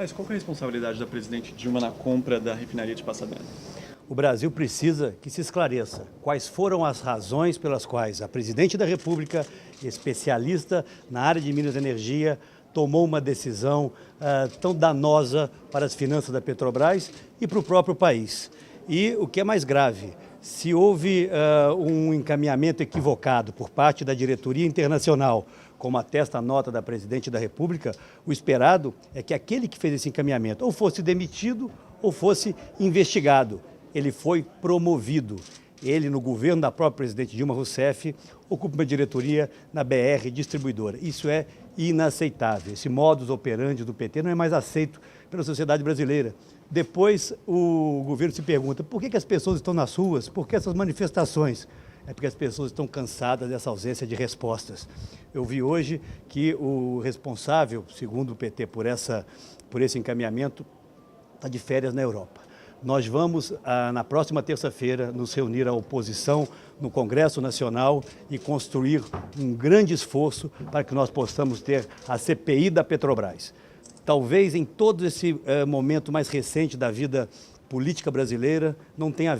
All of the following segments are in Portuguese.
Mas qual que é a responsabilidade da presidente Dilma na compra da refinaria de Pasadena? O Brasil precisa que se esclareça quais foram as razões pelas quais a presidente da República, especialista na área de Minas e Energia, tomou uma decisão tão danosa para as finanças da Petrobras e para o próprio país. E o que é mais grave, se houve um encaminhamento equivocado por parte da diretoria internacional, como atesta a nota da presidente da República, o esperado é que aquele que fez esse encaminhamento ou fosse demitido ou fosse investigado. Ele foi promovido. Ele, no governo da própria presidente Dilma Rousseff, ocupa uma diretoria na BR Distribuidora. Isso é inaceitável. Esse modus operandi do PT não é mais aceito pela sociedade brasileira. Depois o governo se pergunta por que as pessoas estão nas ruas, por que essas manifestações? É porque as pessoas estão cansadas dessa ausência de respostas. Eu vi hoje que o responsável, segundo o PT, por esse encaminhamento, está de férias na Europa. Nós vamos, na próxima terça-feira, nos reunir a oposição no Congresso Nacional e construir um grande esforço para que nós possamos ter a CPI da Petrobras. Talvez em todo esse momento mais recente da vida política brasileira não tenha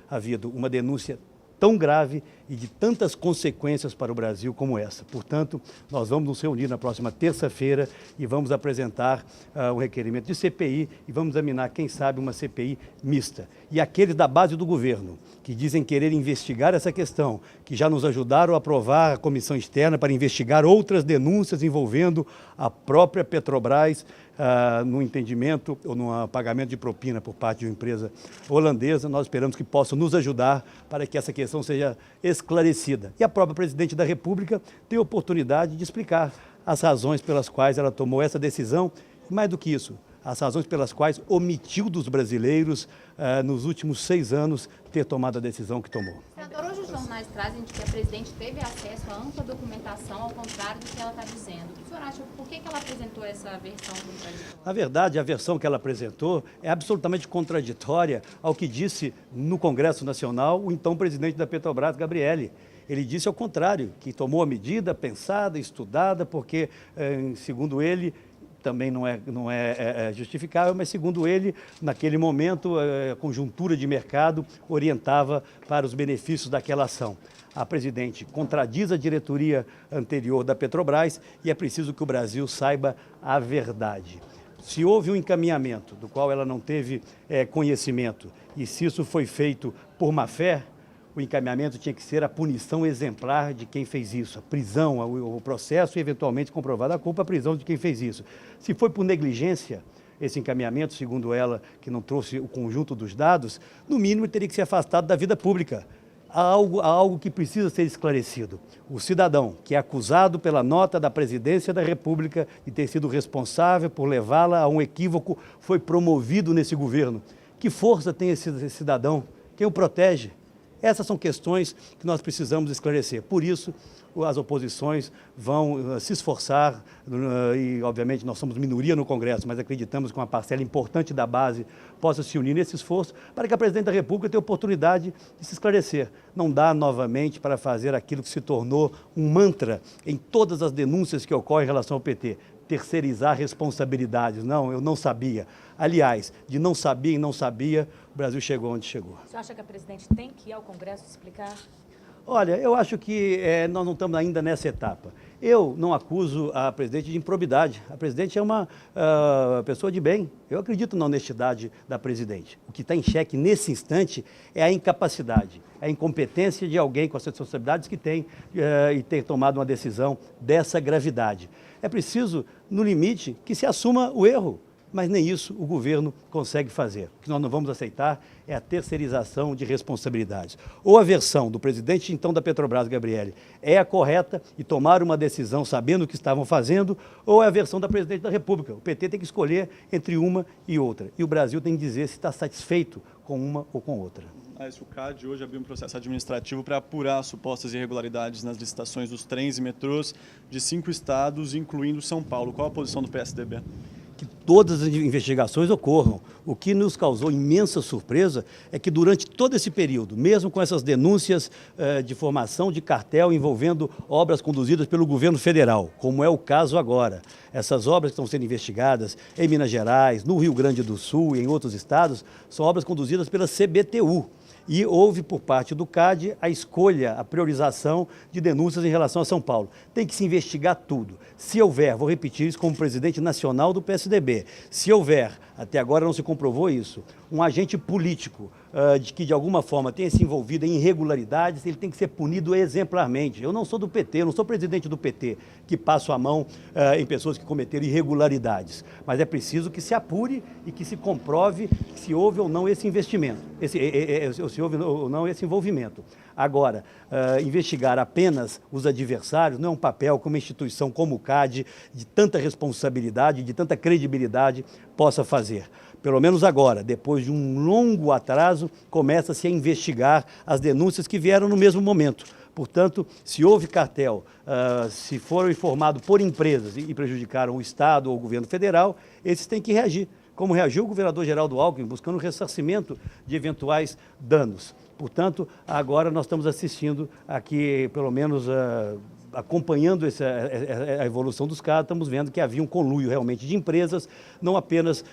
havido uma denúncia tão grave e de tantas consequências para o Brasil como essa. Portanto, nós vamos nos reunir na próxima terça-feira e vamos apresentar um requerimento de CPI e vamos examinar, quem sabe, uma CPI mista. E aqueles da base do governo que dizem querer investigar essa questão, que já nos ajudaram a aprovar a comissão externa para investigar outras denúncias envolvendo a própria Petrobras, no entendimento ou no pagamento de propina por parte de uma empresa holandesa, nós esperamos que possam nos ajudar para que essa questão seja esclarecida. E a própria presidente da República tem a oportunidade de explicar as razões pelas quais ela tomou essa decisão, e mais do que isso, as razões pelas quais omitiu dos brasileiros, nos últimos 6 anos, ter tomado a decisão que tomou. Senador, hoje os jornais trazem de que a presidente teve acesso à ampla documentação, ao contrário do que ela está dizendo. O que o senhor acha? Por que ela apresentou essa versão contraditória? Na verdade, a versão que ela apresentou é absolutamente contraditória ao que disse no Congresso Nacional o então presidente da Petrobras, Gabrielli. Ele disse ao contrário, que tomou a medida pensada, estudada, porque, segundo ele, também não é justificável, mas segundo ele, naquele momento, a conjuntura de mercado orientava para os benefícios daquela ação. A presidente contradiz a diretoria anterior da Petrobras e é preciso que o Brasil saiba a verdade. Se houve um encaminhamento do qual ela não teve conhecimento e se isso foi feito por má-fé, o encaminhamento tinha que ser a punição exemplar de quem fez isso, a prisão, o processo e, eventualmente, comprovada a culpa, a prisão de quem fez isso. Se foi por negligência, esse encaminhamento, segundo ela, que não trouxe o conjunto dos dados, no mínimo teria que ser afastado da vida pública. Há algo que precisa ser esclarecido. O cidadão que é acusado pela nota da presidência da República de ter sido responsável por levá-la a um equívoco foi promovido nesse governo. Que força tem esse cidadão? Quem o protege? Essas são questões que nós precisamos esclarecer. Por isso, as oposições vão se esforçar e, obviamente, nós somos minoria no Congresso, mas acreditamos que uma parcela importante da base possa se unir nesse esforço para que a presidente da República tenha oportunidade de se esclarecer. Não dá, novamente, para fazer aquilo que se tornou um mantra em todas as denúncias que ocorrem em relação ao PT. Terceirizar responsabilidades. Não, eu não sabia. Aliás, de não sabia e não sabia, o Brasil chegou onde chegou. Você acha que a presidente tem que ir ao Congresso explicar? Olha, eu acho que nós não estamos ainda nessa etapa. Eu não acuso a presidente de improbidade. A presidente é uma pessoa de bem. Eu acredito na honestidade da presidente. O que está em xeque nesse instante é a incapacidade, a incompetência de alguém com as responsabilidades que tem e ter tomado uma decisão dessa gravidade. É preciso, no limite, que se assuma o erro. Mas nem isso o governo consegue fazer. O que nós não vamos aceitar é a terceirização de responsabilidades. Ou a versão do presidente, então, da Petrobras, Gabrielli, é a correta e tomar uma decisão sabendo o que estavam fazendo, ou é a versão da presidente da República. O PT tem que escolher entre uma e outra. E o Brasil tem que dizer se está satisfeito com uma ou com outra. A SUCAD hoje abriu um processo administrativo para apurar supostas irregularidades nas licitações dos trens e metrôs de 5 estados, incluindo São Paulo. Qual a posição do PSDB? que todas as investigações ocorram. O que nos causou imensa surpresa é que durante todo esse período, mesmo com essas denúncias de formação de cartel envolvendo obras conduzidas pelo governo federal, como é o caso agora, essas obras que estão sendo investigadas em Minas Gerais, no Rio Grande do Sul e em outros estados, são obras conduzidas pela CBTU. E houve, por parte do CAD, a escolha, a priorização de denúncias em relação a São Paulo. Tem que se investigar tudo. Se houver, vou repetir isso como presidente nacional do PSDB, se houver, até agora não se comprovou isso, um agente político de que de alguma forma tenha se envolvido em irregularidades, ele tem que ser punido exemplarmente. Eu não sou do PT, eu não sou presidente do PT, que passo a mão em pessoas que cometeram irregularidades. Mas é preciso que se apure e que se comprove se houve ou não esse investimento, se houve ou não esse envolvimento. Agora, investigar apenas os adversários não é um papel que uma instituição como o CAD, de tanta responsabilidade, de tanta credibilidade, possa fazer. Pelo menos agora, depois de um longo atraso, começa-se a investigar as denúncias que vieram no mesmo momento. Portanto, se houve cartel, se foram informados por empresas e prejudicaram o Estado ou o governo federal, esses têm que reagir, como reagiu o governador Geraldo Alckmin, buscando o ressarcimento de eventuais danos. Portanto, agora nós estamos assistindo aqui, pelo menos acompanhando a evolução dos casos, estamos vendo que havia um conluio realmente de empresas, não apenas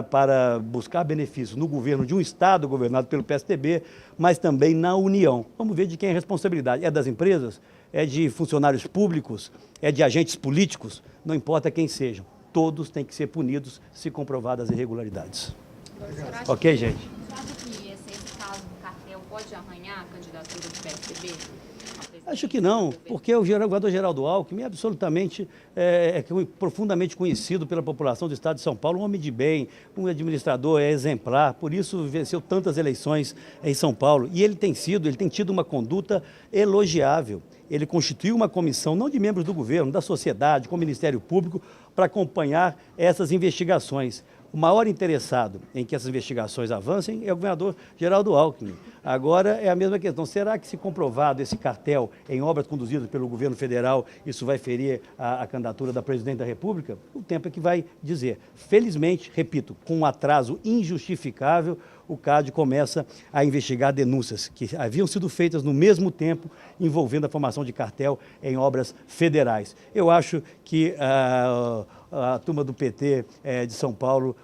para buscar benefícios no governo de um Estado governado pelo PSDB, mas também na União. Vamos ver de quem é a responsabilidade. É das empresas? É de funcionários públicos? É de agentes políticos? Não importa quem sejam. Todos têm que ser punidos se comprovadas irregularidades. Ok, gente? Você acha que esse caso do cartel pode arranhar a candidatura do PSDB? Acho que não, porque o governador Geraldo Alckmin é absolutamente, profundamente conhecido pela população do Estado de São Paulo, um homem de bem, um administrador exemplar, por isso venceu tantas eleições em São Paulo. E ele tem tido uma conduta elogiável. Ele constituiu uma comissão, não de membros do governo, da sociedade, com o Ministério Público, para acompanhar essas investigações. O maior interessado em que essas investigações avancem é o governador Geraldo Alckmin. Agora é a mesma questão. Será que, se comprovado esse cartel em obras conduzidas pelo governo federal, isso vai ferir a candidatura da presidente da República? O tempo é que vai dizer. Felizmente, repito, com um atraso injustificável, o CAD começa a investigar denúncias que haviam sido feitas no mesmo tempo, envolvendo a formação de cartel em obras federais. Eu acho que a turma do PT de São Paulo